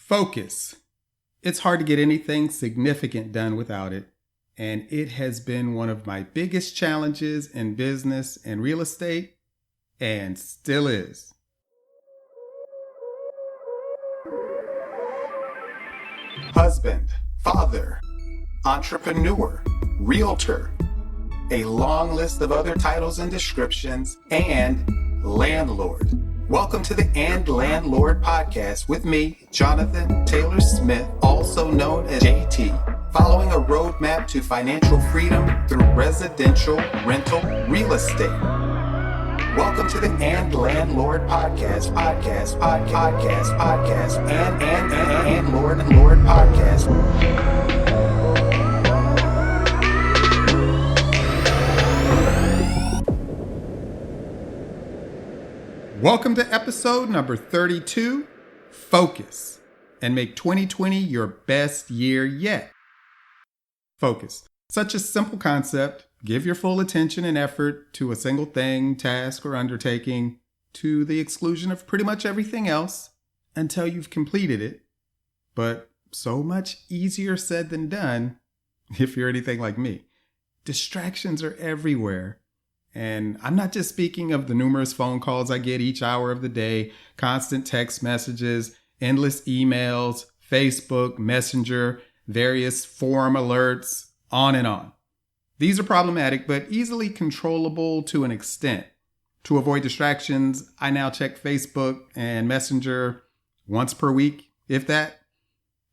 Focus. It's hard to get anything significant done without it, and it has been one of my biggest challenges in business and real estate, and still is. Husband, father, entrepreneur, realtor, a long list of other titles and descriptions, and landlord. Welcome to the Landlord podcast with me, Jonathan Taylor Smith, also known as JT, following a roadmap to financial freedom through residential rental real estate. Welcome to the Landlord podcast, and Lord podcast. Welcome to episode number 32, Focus, and make 2020 your best year yet. Focus. Such a simple concept. Give your full attention and effort to a single thing, task, or undertaking to the exclusion of pretty much everything else until you've completed it. But so much easier said than done if you're anything like me. Distractions are everywhere. And I'm not just speaking of the numerous phone calls I get each hour of the day, constant text messages, endless emails, Facebook, Messenger, various forum alerts, on and on. These are problematic, but easily controllable to an extent. To avoid distractions, I now check Facebook and Messenger once per week, if that.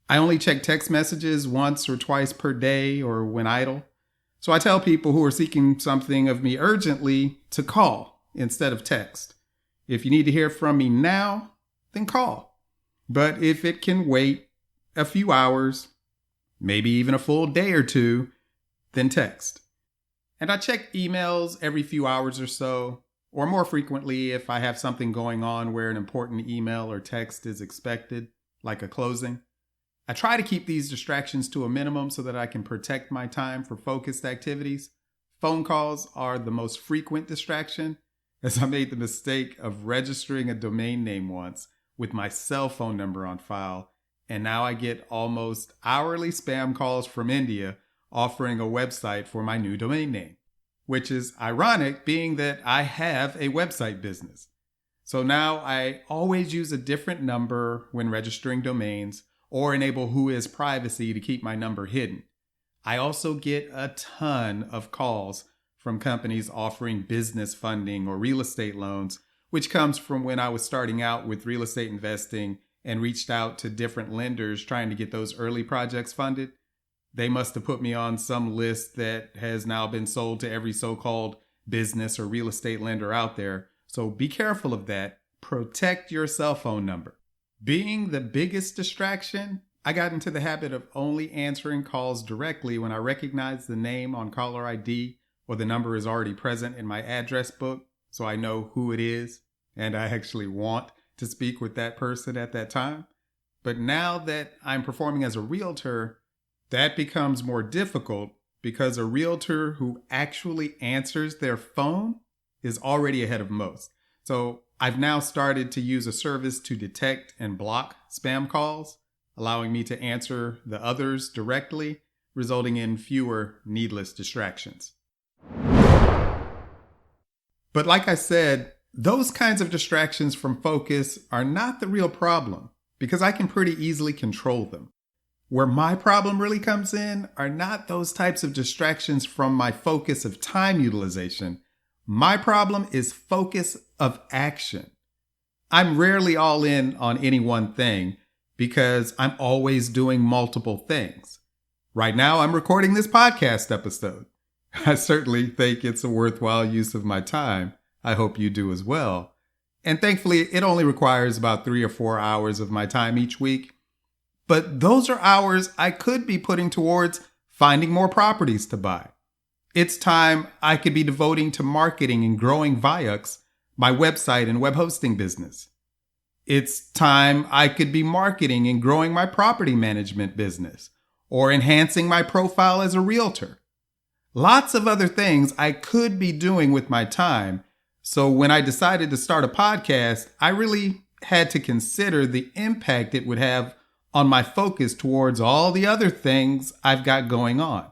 I only check text messages once or twice per day or when idle. So I tell people who are seeking something of me urgently to call instead of text. If you need to hear from me now, then call. But if it can wait a few hours, maybe even a full day or two, then text. And I check emails every few hours or so, or more frequently if I have something going on where an important email or text is expected, like a closing. I try to keep these distractions to a minimum so that I can protect my time for focused activities. Phone calls are the most frequent distraction, as I made the mistake of registering a domain name once with my cell phone number on file, and now I get almost hourly spam calls from India offering a website for my new domain name, which is ironic being that I have a website business. So now I always use a different number when registering domains, or enable Whois privacy to keep my number hidden. I also get a ton of calls from companies offering business funding or real estate loans, which comes from when I was starting out with real estate investing and reached out to different lenders trying to get those early projects funded. They must have put me on some list that has now been sold to every so-called business or real estate lender out there. So be careful of that. Protect your cell phone number. Being the biggest distraction, I got into the habit of only answering calls directly when I recognize the name on caller ID or the number is already present in my address book, so I know who it is and I actually want to speak with that person at that time. But now that I'm performing as a realtor, that becomes more difficult because a realtor who actually answers their phone is already ahead of most. So I've now started to use a service to detect and block spam calls, allowing me to answer the others directly, resulting in fewer needless distractions. But like I said, those kinds of distractions from focus are not the real problem because I can pretty easily control them. Where my problem really comes in are not those types of distractions from my focus of time utilization. My problem is focus of action. I'm rarely all in on any one thing because I'm always doing multiple things. Right now, I'm recording this podcast episode. I certainly think it's a worthwhile use of my time. I hope you do as well. And thankfully, it only requires about 3 or 4 hours of my time each week. But those are hours I could be putting towards finding more properties to buy. It's time I could be devoting to marketing and growing Viux, my website and web hosting business. It's time I could be marketing and growing my property management business or enhancing my profile as a realtor. Lots of other things I could be doing with my time. So when I decided to start a podcast, I really had to consider the impact it would have on my focus towards all the other things I've got going on.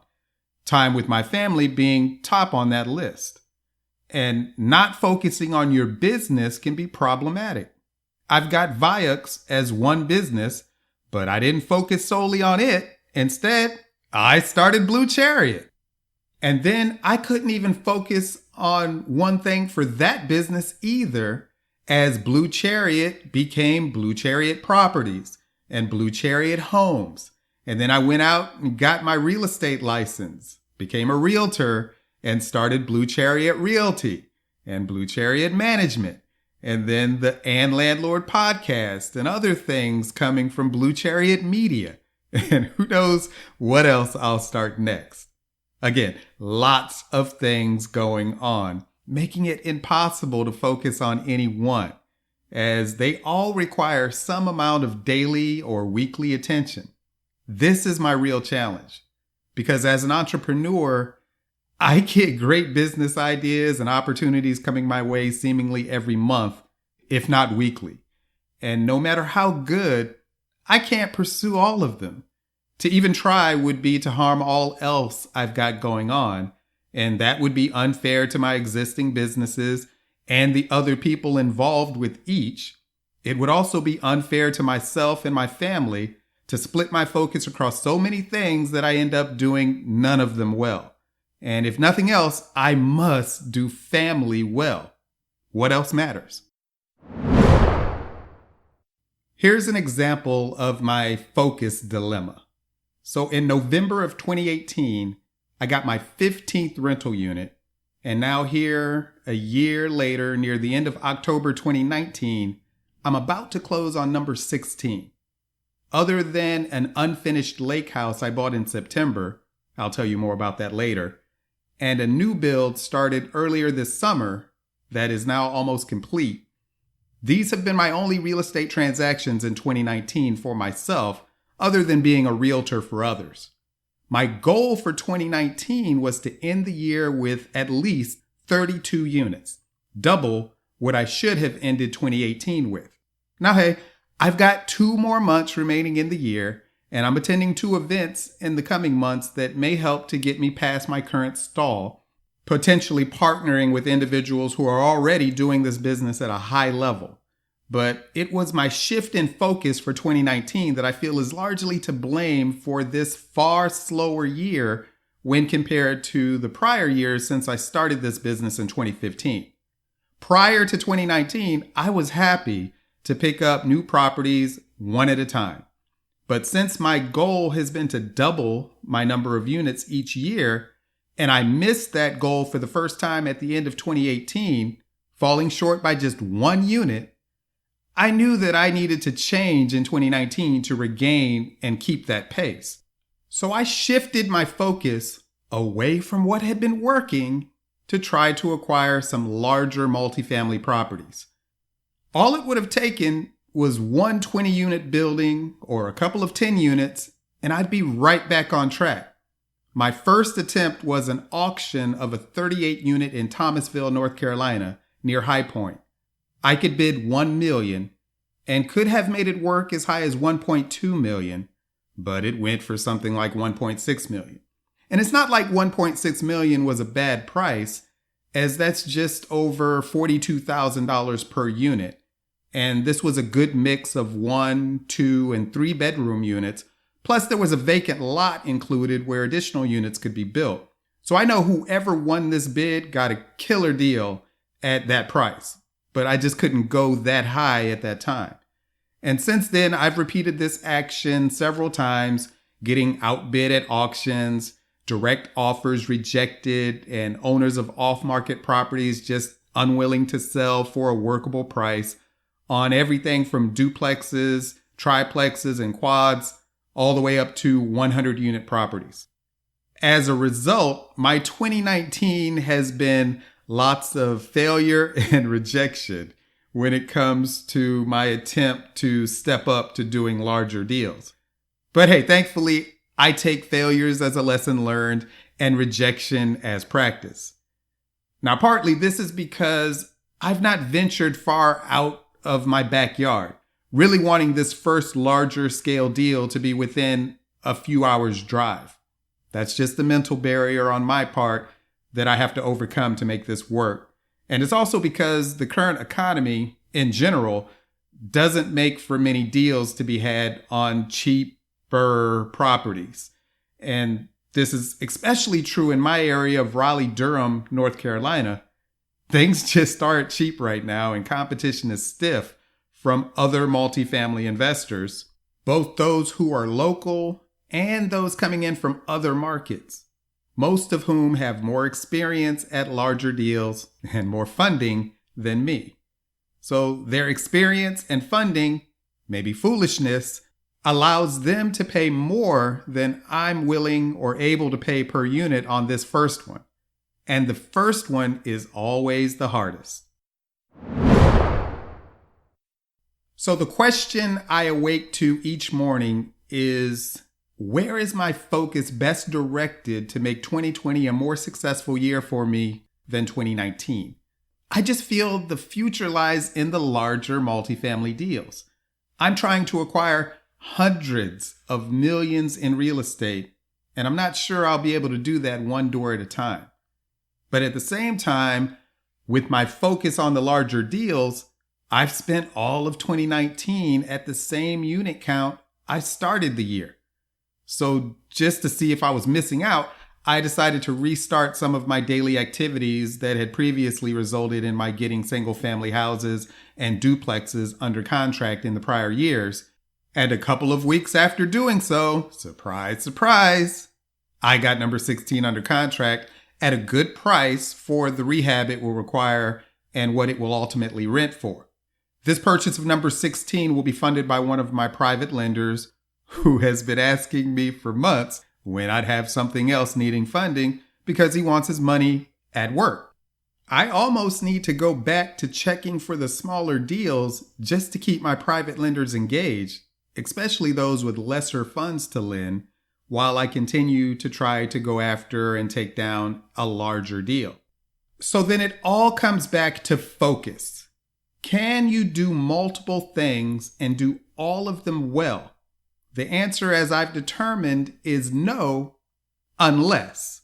Time with my family being top on that list. And not focusing on your business can be problematic. I've got Viux as one business, but I didn't focus solely on it. Instead, I started Blue Chariot. And then I couldn't even focus on one thing for that business either, as Blue Chariot became Blue Chariot Properties and Blue Chariot Homes. And then I went out and got my real estate license, became a realtor, and started Blue Chariot Realty and Blue Chariot Management. And then the Landlord podcast and other things coming from Blue Chariot Media. And who knows what else I'll start next. Again, lots of things going on, making it impossible to focus on any one, as they all require some amount of daily or weekly attention. This is my real challenge, because as an entrepreneur, I get great business ideas and opportunities coming my way seemingly every month, if not weekly. And no matter how good, I can't pursue all of them. To even try would be to harm all else I've got going on, and that would be unfair to my existing businesses and the other people involved with each. It would also be unfair to myself and my family to split my focus across so many things that I end up doing none of them well. And if nothing else, I must do family well. What else matters? Here's an example of my focus dilemma. So in November of 2018, I got my 15th rental unit. And now here, a year later, near the end of October 2019, I'm about to close on number 16. Other than an unfinished lake house I bought in September, I'll tell you more about that later, and a new build started earlier this summer that is now almost complete. These have been my only real estate transactions in 2019 for myself, other than being a realtor for others. My goal for 2019 was to end the year with at least 32 units, double what I should have ended 2018 with. Now, hey, I've got 2 more months remaining in the year, and I'm attending 2 events in the coming months that may help to get me past my current stall, potentially partnering with individuals who are already doing this business at a high level. But it was my shift in focus for 2019 that I feel is largely to blame for this far slower year when compared to the prior years since I started this business in 2015. Prior to 2019, I was happy to pick up new properties one at a time. But since my goal has been to double my number of units each year, and I missed that goal for the first time at the end of 2018, falling short by just 1 unit, I knew that I needed to change in 2019 to regain and keep that pace. So I shifted my focus away from what had been working to try to acquire some larger multifamily properties. All it would have taken was 1 20-unit building or a couple of 10 units, and I'd be right back on track. My first attempt was an auction of a 38-unit in Thomasville, North Carolina, near High Point. I could bid $1 million and could have made it work as high as $1.2 million, but it went for something like $1.6 million. And it's not like $1.6 million was a bad price, as that's just over $42,000 per unit. And this was a good mix of 1, 2, and 3 bedroom units. Plus there was a vacant lot included where additional units could be built. So I know whoever won this bid got a killer deal at that price. But I just couldn't go that high at that time. And since then, I've repeated this action several times, getting outbid at auctions, direct offers rejected, and owners of off-market properties just unwilling to sell for a workable price on everything from duplexes, triplexes, and quads, all the way up to 100-unit properties. As a result, my 2019 has been lots of failure and rejection when it comes to my attempt to step up to doing larger deals. But hey, thankfully, I take failures as a lesson learned and rejection as practice. Now, partly this is because I've not ventured far out of my backyard, really wanting this first larger scale deal to be within a few hours drive. That's just the mental barrier on my part that I have to overcome to make this work. And it's also because the current economy in general doesn't make for many deals to be had on cheaper properties. And this is especially true in my area of Raleigh-Durham, North Carolina. Things just aren't cheap right now, and competition is stiff from other multifamily investors, both those who are local and those coming in from other markets, most of whom have more experience at larger deals and more funding than me. So their experience and funding, maybe foolishness, allows them to pay more than I'm willing or able to pay per unit on this first one. And the first one is always the hardest. So the question I awake to each morning is, where is my focus best directed to make 2020 a more successful year for me than 2019? I just feel the future lies in the larger multifamily deals. I'm trying to acquire hundreds of millions in real estate, and I'm not sure I'll be able to do that one door at a time. But at the same time, with my focus on the larger deals, I've spent all of 2019 at the same unit count I started the year. So just to see if I was missing out, I decided to restart some of my daily activities that had previously resulted in my getting single-family houses and duplexes under contract in the prior years. And a couple of weeks after doing so, surprise, surprise, I got number 16 under contract at a good price for the rehab it will require and what it will ultimately rent for. This purchase of number 16 will be funded by one of my private lenders who has been asking me for months when I'd have something else needing funding because he wants his money at work. I almost need to go back to checking for the smaller deals just to keep my private lenders engaged, especially those with lesser funds to lend, while I continue to try to go after and take down a larger deal. So then it all comes back to focus. Can you do multiple things and do all of them well? The answer, as I've determined, is no, unless.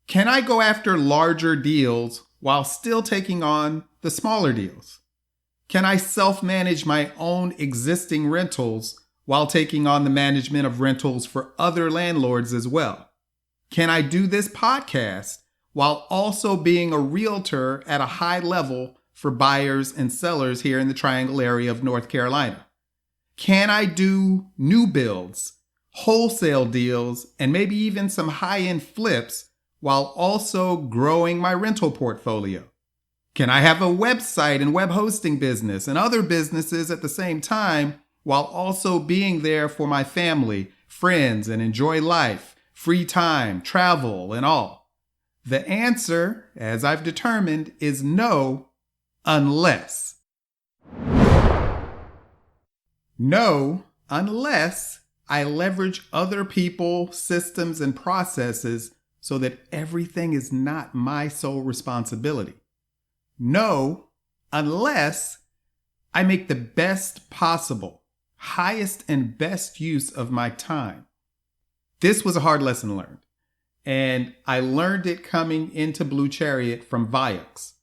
Can I go after larger deals while still taking on the smaller deals? Can I self-manage my own existing rentals while taking on the management of rentals for other landlords as well? Can I do this podcast while also being a realtor at a high level for buyers and sellers here in the Triangle area of North Carolina? Can I do new builds, wholesale deals, and maybe even some high-end flips while also growing my rental portfolio? Can I have a website and web hosting business and other businesses at the same time while also being there for my family, friends, and enjoy life, free time, travel, and all? The answer, as I've determined, is no, unless. No, unless I leverage other people, systems, and processes so that everything is not my sole responsibility. No, unless I make the best possible, highest and best use of my time. This was a hard lesson learned, and I learned it coming into Blue Chariot from Viax.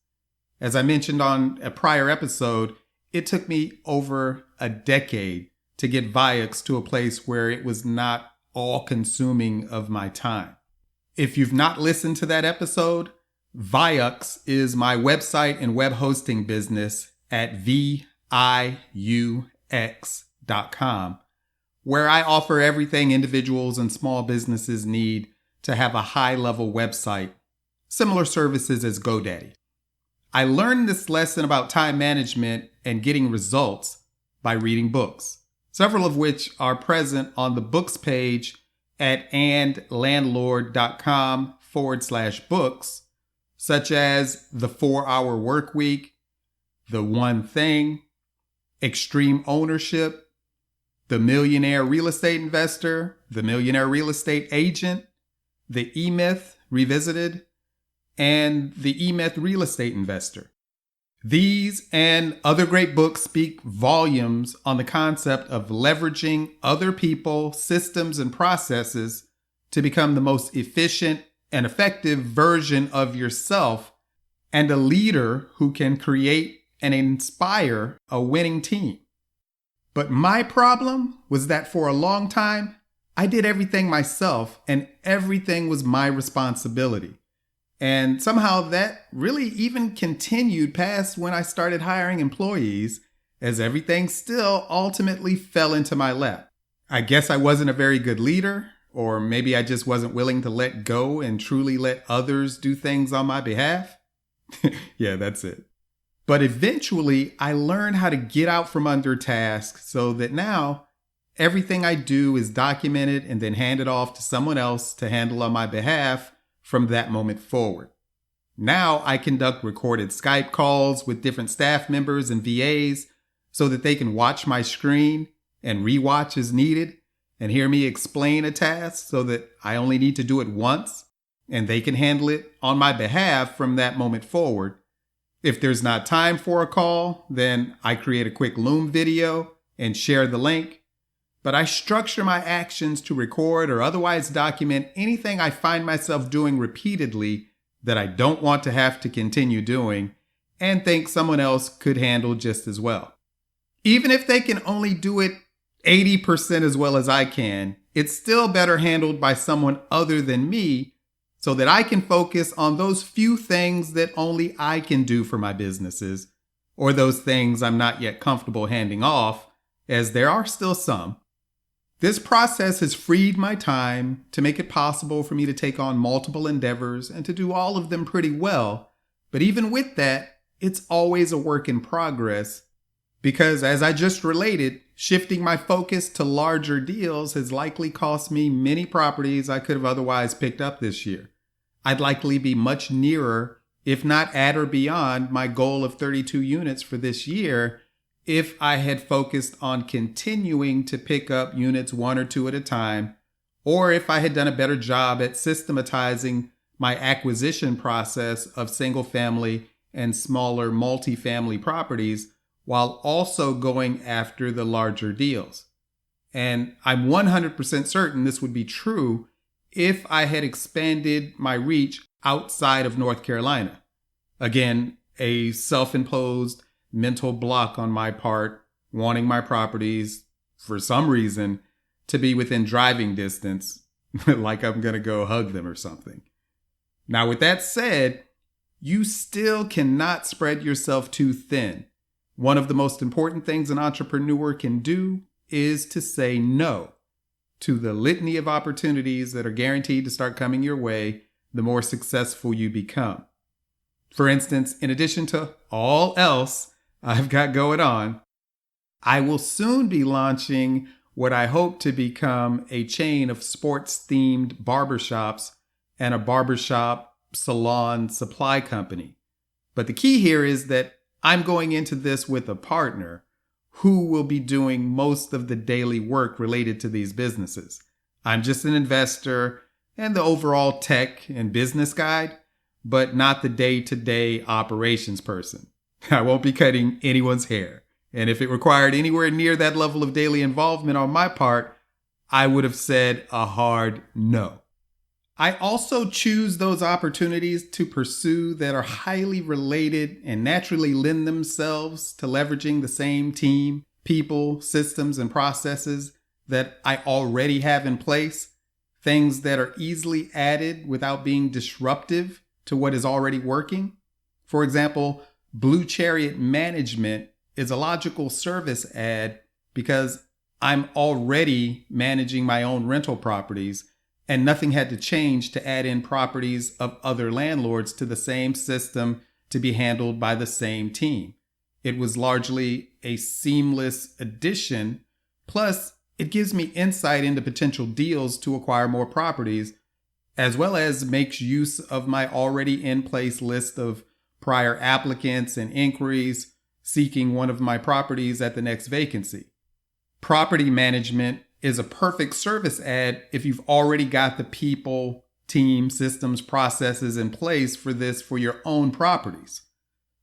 As I mentioned on a prior episode, it took me over a decade to get Viax to a place where it was not all-consuming of my time. If you've not listened to that episode, Viax is my website and web hosting business at viux.com, where I offer everything individuals and small businesses need to have a high-level website, similar services as GoDaddy. I learned this lesson about time management and getting results by reading books, several of which are present on the books page at landlord.com/books, such as The 4-Hour Workweek, The One Thing, Extreme Ownership, The Millionaire Real Estate Investor, The Millionaire Real Estate Agent, The E-Myth Revisited, and The E-Myth Real Estate Investor. These and other great books speak volumes on the concept of leveraging other people, systems, and processes to become the most efficient and effective version of yourself and a leader who can create and inspire a winning team. But my problem was that for a long time, I did everything myself and everything was my responsibility. And somehow that really even continued past when I started hiring employees, as everything still ultimately fell into my lap. I guess I wasn't a very good leader, or maybe I just wasn't willing to let go and truly let others do things on my behalf. Yeah, that's it. But eventually, I learned how to get out from under tasks so that now everything I do is documented and then handed off to someone else to handle on my behalf from that moment forward. Now I conduct recorded Skype calls with different staff members and VAs so that they can watch my screen and rewatch as needed and hear me explain a task so that I only need to do it once and they can handle it on my behalf from that moment forward. If there's not time for a call, then I create a quick Loom video and share the link. But I structure my actions to record or otherwise document anything I find myself doing repeatedly that I don't want to have to continue doing and think someone else could handle just as well. Even if they can only do it 80% as well as I can, it's still better handled by someone other than me so that I can focus on those few things that only I can do for my businesses, or those things I'm not yet comfortable handing off, as there are still some. This process has freed my time to make it possible for me to take on multiple endeavors and to do all of them pretty well. But even with that, it's always a work in progress because, as I just related, shifting my focus to larger deals has likely cost me many properties I could have otherwise picked up this year. I'd likely be much nearer, if not at or beyond, my goal of 32 units for this year if I had focused on continuing to pick up units one or two at a time, or if I had done a better job at systematizing my acquisition process of single-family and smaller multifamily properties while also going after the larger deals. And I'm 100% certain this would be true if I had expanded my reach outside of North Carolina. Again, a self-imposed mental block on my part, wanting my properties, for some reason, to be within driving distance, like I'm going to go hug them or something. Now, with that said, you still cannot spread yourself too thin. One of the most important things an entrepreneur can do is to say no to the litany of opportunities that are guaranteed to start coming your way the more successful you become. For instance, in addition to all else I've got going on, I will soon be launching what I hope to become a chain of sports-themed barbershops and a barbershop salon supply company. But the key here is that I'm going into this with a partner who will be doing most of the daily work related to these businesses. I'm just an investor and the overall tech and business guide, but not the day-to-day operations person. I won't be cutting anyone's hair. And if it required anywhere near that level of daily involvement on my part, I would have said a hard no. I also choose those opportunities to pursue that are highly related and naturally lend themselves to leveraging the same team, people, systems, and processes that I already have in place. Things that are easily added without being disruptive to what is already working. For example, Blue Chariot Management is a logical service add because I'm already managing my own rental properties and nothing had to change to add in properties of other landlords to the same system to be handled by the same team. It was largely a seamless addition. Plus, it gives me insight into potential deals to acquire more properties, as well as makes use of my already in place list of prior applicants and inquiries seeking one of my properties at the next vacancy. Property management is a perfect service add if you've already got the people, team, systems, processes in place for this for your own properties.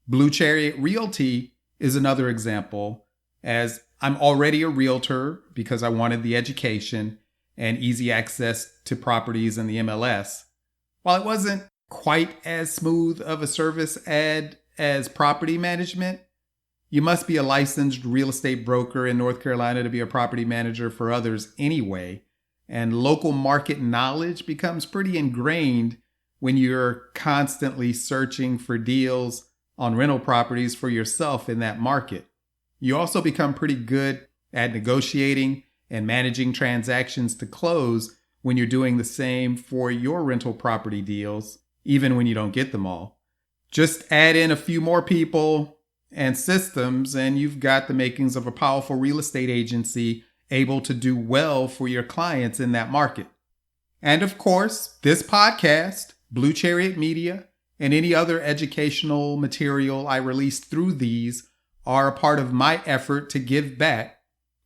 Blue Chariot Realty is another example, as I'm already a realtor because I wanted the education and easy access to properties in the MLS. While it wasn't quite as smooth of a service ad as property management, you must be a licensed real estate broker in North Carolina to be a property manager for others anyway, and local market knowledge becomes pretty ingrained when you're constantly searching for deals on rental properties for yourself in that market. You also become pretty good at negotiating and managing transactions to close when you're doing the same for your rental property deals, even when you don't get them all. Just add in a few more people and systems, and you've got the makings of a powerful real estate agency able to do well for your clients in that market. And of course, this podcast, Blue Chariot Media, and any other educational material I release through these are a part of my effort to give back,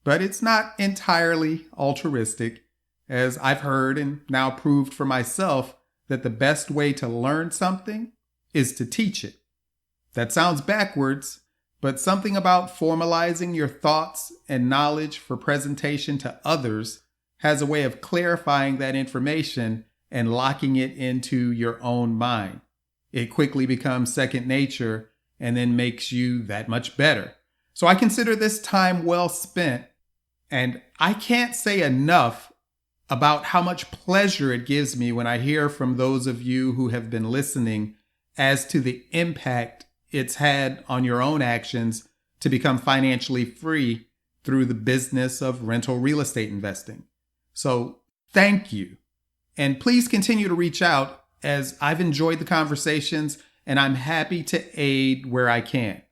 but it's not entirely altruistic, as I've heard and now proved for myself that the best way to learn something is to teach it. That sounds backwards, but something about formalizing your thoughts and knowledge for presentation to others has a way of clarifying that information and locking it into your own mind. It quickly becomes second nature and then makes you that much better. So I consider this time well spent, and I can't say enough about how much pleasure it gives me when I hear from those of you who have been listening as to the impact it's had on your own actions to become financially free through the business of rental real estate investing. So thank you. And please continue to reach out, as I've enjoyed the conversations and I'm happy to aid where I can.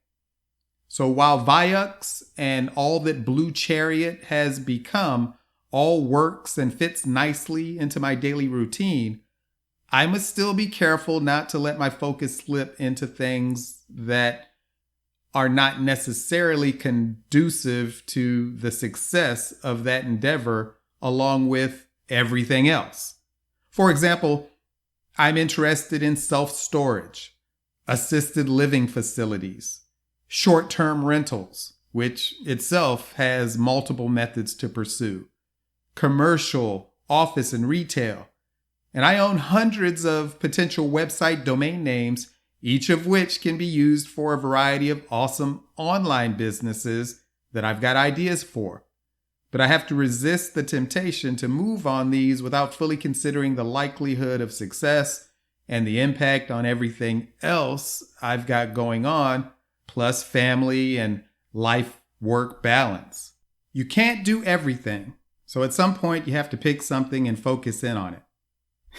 So while Viux and all that Blue Chariot has become all works and fits nicely into my daily routine, I must still be careful not to let my focus slip into things that are not necessarily conducive to the success of that endeavor along with everything else. For example, I'm interested in self-storage, assisted living facilities, short-term rentals, which itself has multiple methods to pursue, commercial, office, and retail. And I own hundreds of potential website domain names, each of which can be used for a variety of awesome online businesses that I've got ideas for. But I have to resist the temptation to move on these without fully considering the likelihood of success and the impact on everything else I've got going on, plus family and life-work balance. You can't do everything, so at some point you have to pick something and focus in on it.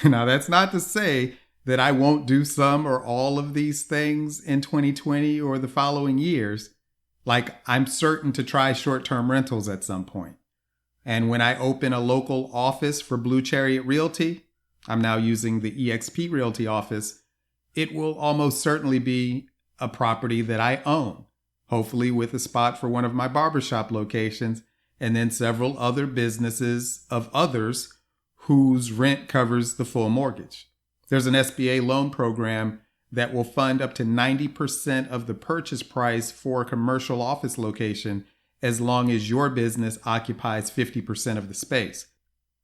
Now, that's not to say that I won't do some or all of these things in 2020 or the following years. Like, I'm certain to try short-term rentals at some point. And when I open a local office for Blue Chariot Realty, I'm now using the eXp Realty office, it will almost certainly be a property that I own, hopefully with a spot for one of my barbershop locations, and then several other businesses of others whose rent covers the full mortgage. There's an SBA loan program that will fund up to 90% of the purchase price for a commercial office location as long as your business occupies 50% of the space.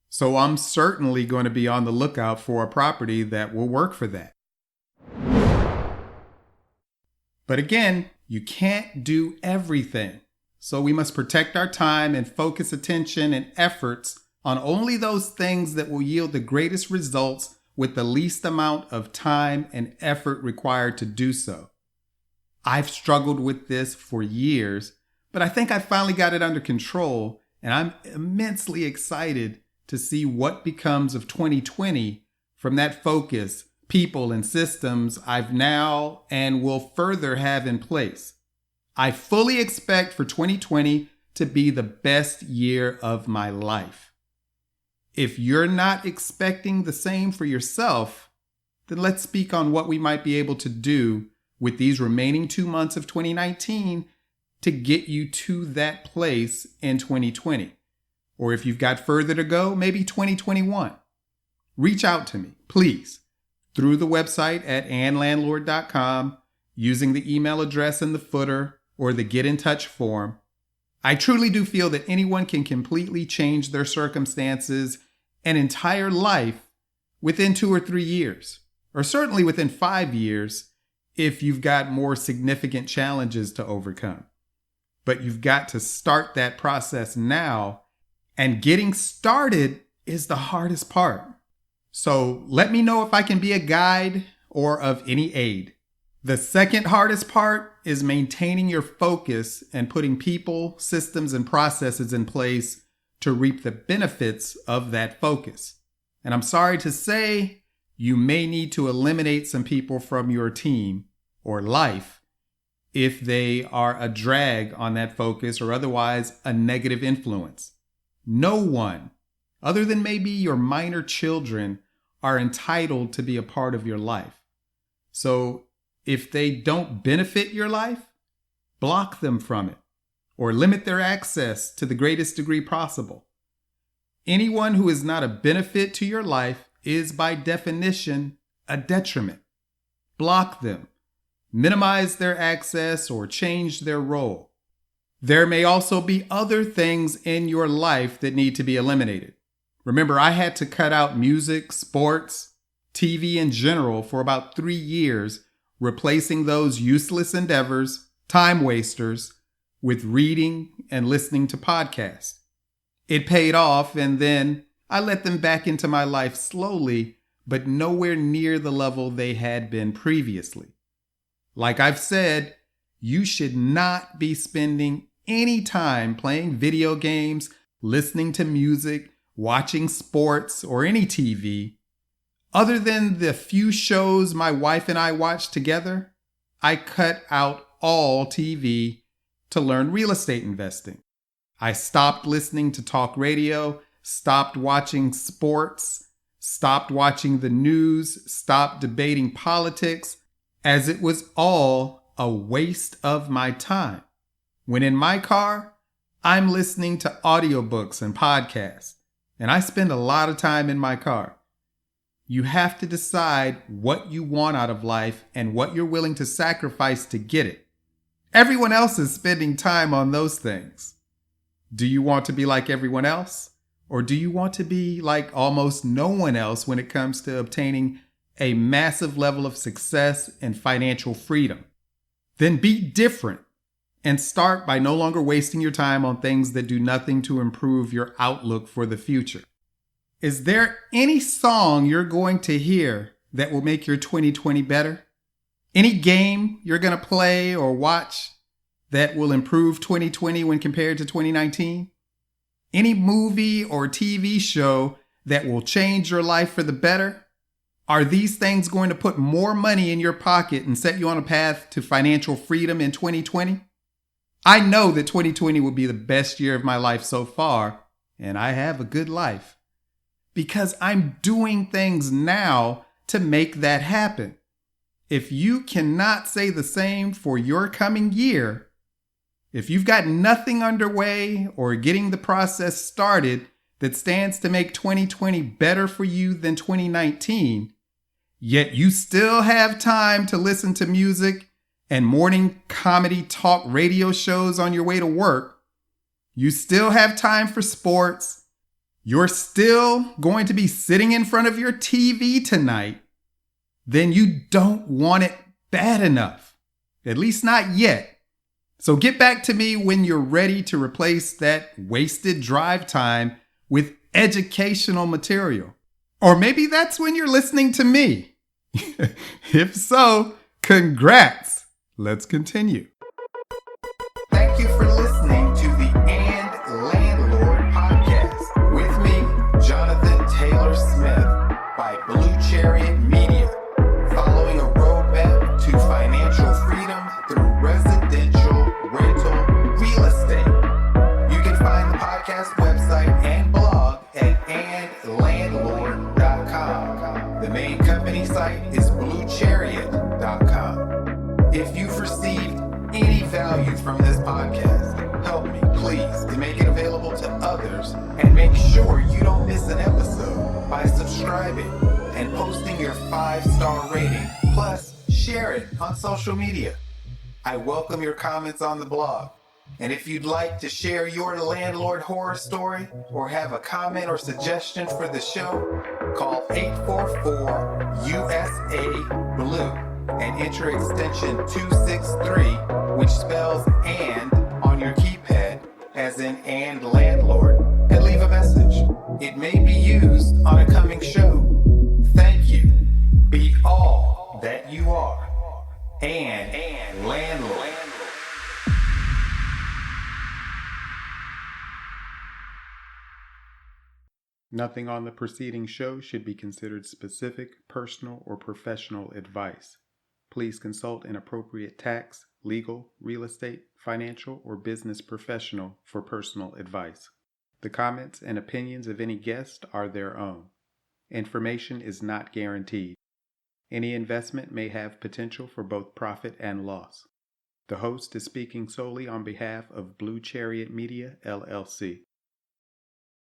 So I'm certainly going to be on the lookout for a property that will work for that. But again, you can't do everything. So we must protect our time and focus attention and efforts on only those things that will yield the greatest results with the least amount of time and effort required to do so. I've struggled with this for years, but I think I finally got it under control, and I'm immensely excited to see what becomes of 2020 from that focus, people, and systems I've now and will further have in place. I fully expect for 2020 to be the best year of my life. If you're not expecting the same for yourself, then let's speak on what we might be able to do with these remaining 2 months of 2019 to get you to that place in 2020. Or if you've got further to go, maybe 2021. Reach out to me, please, through the website at landlord.com. using the email address in the footer or the get in touch form. I truly do feel that anyone can completely change their circumstances and entire life within 2 or 3 years, or certainly within 5 years if you've got more significant challenges to overcome. But you've got to start that process now, and getting started is the hardest part. So let me know if I can be a guide or of any aid. The second hardest part is maintaining your focus and putting people, systems, and processes in place to reap the benefits of that focus. And I'm sorry to say, you may need to eliminate some people from your team or life if they are a drag on that focus or otherwise a negative influence. No one, other than maybe your minor children, are entitled to be a part of your life. So if they don't benefit your life, block them from it or limit their access to the greatest degree possible. Anyone who is not a benefit to your life is by definition a detriment. Block them, minimize their access, or change their role. There may also be other things in your life that need to be eliminated. Remember, I had to cut out music, sports, TV in general for about 3 years, replacing those useless endeavors, time wasters, with reading and listening to podcasts. It paid off, and then I let them back into my life slowly, but nowhere near the level they had been previously. Like I've said, you should not be spending any time playing video games, listening to music, watching sports, or any TV. Other than the few shows my wife and I watch together, I cut out all TV to learn real estate investing. I stopped listening to talk radio, stopped watching sports, stopped watching the news, stopped debating politics, as it was all a waste of my time. When in my car, I'm listening to audiobooks and podcasts, and I spend a lot of time in my car. You have to decide what you want out of life and what you're willing to sacrifice to get it. Everyone else is spending time on those things. Do you want to be like everyone else? Or do you want to be like almost no one else when it comes to obtaining a massive level of success and financial freedom? Then be different and start by no longer wasting your time on things that do nothing to improve your outlook for the future. Is there any song you're going to hear that will make your 2020 better? Any game you're going to play or watch that will improve 2020 when compared to 2019? Any movie or TV show that will change your life for the better? Are these things going to put more money in your pocket and set you on a path to financial freedom in 2020? I know that 2020 will be the best year of my life so far, and I have a good life, because I'm doing things now to make that happen. If you cannot say the same for your coming year, if you've got nothing underway or getting the process started that stands to make 2020 better for you than 2019, yet you still have time to listen to music and morning comedy talk radio shows on your way to work, you still have time for sports, you're still going to be sitting in front of your TV tonight, then you don't want it bad enough. At least not yet. So get back to me when you're ready to replace that wasted drive time with educational material. Or maybe that's when you're listening to me. If so, congrats. Let's continue. Thank you for listening to the Landlord podcast with me, Jonathan Taylor Smith, by Blue Chariot Media, following a roadmap to financial freedom through residential rental real estate. You can find the podcast website and blog at andlandlord.com. The main company site is bluechariot.com. If you've received any value from this podcast, help me, please, to make it available to others, and make sure you don't miss an episode by subscribing and posting your 5-star rating, plus share it on social media. I welcome your comments on the blog. And if you'd like to share your landlord horror story or have a comment or suggestion for the show, call 844-USA-BLUE and enter extension 263, which spells "and" on your keypad, as in "and landlord," and leave a message. It may be used on a coming show. Thank you. Be all that you are. And landlord. Nothing on the preceding show should be considered specific, personal, or professional advice. Please consult an appropriate tax, legal, real estate, financial, or business professional for personal advice. The comments and opinions of any guest are their own. Information is not guaranteed. Any investment may have potential for both profit and loss. The host is speaking solely on behalf of Blue Chariot Media, LLC.